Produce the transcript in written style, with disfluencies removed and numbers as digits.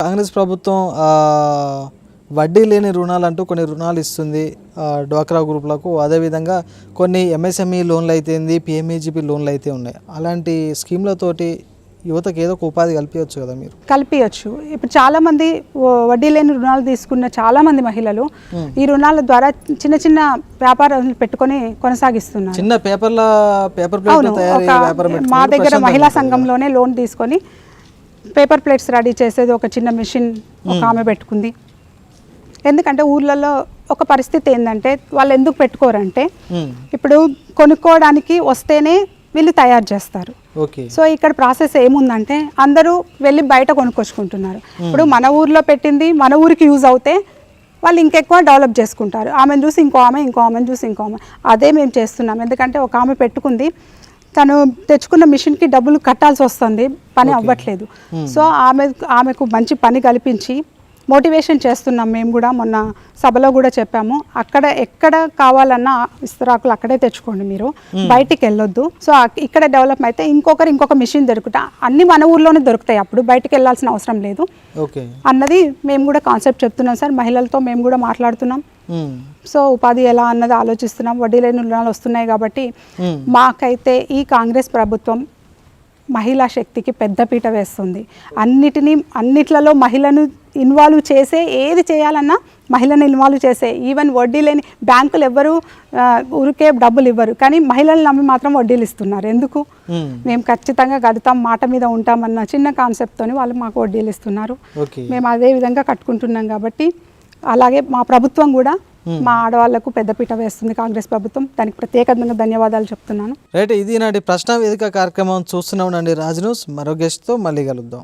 కాంగ్రెస్ ప్రభుత్వం వడ్డీ లేని రుణాలు అంటూ కొన్ని రుణాలు ఇస్తుంది డ్వాక్రా గ్రూపులకు. అదేవిధంగా కొన్ని ఎంఎస్ఎంఈ లోన్లు అయితేంది, పిఎంఈజీపీ లోన్లు అయితే ఉన్నాయి. అలాంటి స్కీమ్లతోటి యువతకు ఏదో ఒక ఉపాధి కల్పించవచ్చు కదా మీరు? కల్పించవచ్చు. ఇప్పుడు చాలామంది వడ్డీ లేని రుణాలు తీసుకున్న చాలామంది మహిళలు ఈ రుణాల ద్వారా చిన్న చిన్న వ్యాపారాలు పెట్టుకొని కొనసాగిస్తున్నారు. చిన్న పేపర్ మా దగ్గర మహిళా సంఘంలోనే లోన్ తీసుకొని పేపర్ ప్లేట్స్ రెడీ చేసేది ఒక చిన్న మిషన్ ఒక ఆమె పెట్టుకుంది. ఎందుకంటే ఊర్లలో ఒక పరిస్థితి ఏంటంటే వాళ్ళు ఎందుకు పెట్టుకోరంటే ఇప్పుడు కొనుక్కోవడానికి వస్తేనే వీళ్ళు తయారు చేస్తారు. సో ఇక్కడ ప్రాసెస్ ఏముందంటే అందరూ వెళ్ళి బయట కొనుక్కొచ్చుకుంటున్నారు. ఇప్పుడు మన ఊర్లో పెట్టింది మన ఊరికి యూజ్ అవుతే వాళ్ళు ఇంకెక్కువ డెవలప్ చేసుకుంటారు. ఆమెను చూసి ఇంకో ఆమెను చూసి ఇంకో ఆమె. అదే మేము చేస్తున్నాం. ఎందుకంటే ఒక ఆమె పెట్టుకుంది, తను తెచ్చుకున్న మిషన్కి డబ్బులు కట్టాల్సి వస్తుంది, పని అవ్వట్లేదు. సో ఆమెకు మంచి పని కల్పించి మోటివేషన్ చేస్తున్నాం. మేము కూడా మొన్న సభలో కూడా చెప్పాము, అక్కడ ఎక్కడ కావాలన్నా ఇస్తరాకులు అక్కడే తెచ్చుకోండి, మీరు బయటికి వెళ్ళొద్దు. సో ఇక్కడ డెవలప్ అయితే ఇంకొక మిషన్ దొరుకుతా, అన్ని మన ఊర్లోనే దొరుకుతాయి, అప్పుడు బయటికి వెళ్ళాల్సిన అవసరం లేదు అన్నది మేము కూడా కాన్సెప్ట్ చెప్తున్నాం సార్. మహిళలతో మేము కూడా మాట్లాడుతున్నాం. సో ఉపాధి ఎలా అన్నది ఆలోచిస్తున్నాం. వడ్డీ లేని రుణాలు వస్తున్నాయి కాబట్టి మాకైతే ఈ కాంగ్రెస్ ప్రభుత్వం మహిళా శక్తికి పెద్దపీట వేస్తుంది. అన్నిట్లలో మహిళను ఇన్వాల్వ్ చేసే, ఏది చేయాలన్నా మహిళను ఇన్వాల్వ్ చేసే. ఈవెన్ వడ్డీ లేని బ్యాంకులు ఎవ్వరు ఊరికే డబ్బులు ఇవ్వరు, కానీ మహిళలు నమ్మి మాత్రం వడ్డీలు ఇస్తున్నారు. ఎందుకు? మేము ఖచ్చితంగా కడతాం, మాట మీద ఉంటామన్న చిన్న కాన్సెప్ట్తోని వాళ్ళు మాకు వడ్డీలు ఇస్తున్నారు. మేము అదే విధంగా కట్టుకుంటున్నాం కాబట్టి అలాగే మా ప్రభుత్వం కూడా మా ఆడవాళ్లకు పెద్దపీట వేస్తుంది కాంగ్రెస్ ప్రభుత్వం. దానికి ప్రత్యేకంగా ధన్యవాదాలు చెప్తున్నాను. రైట్, ఇది నాటి ప్రశ్న వేదిక కార్యక్రమం చూస్తూనే ఉండండి రాజ్ న్యూస్. మరో గెస్ట్తో మళ్ళీ కలుద్దాం.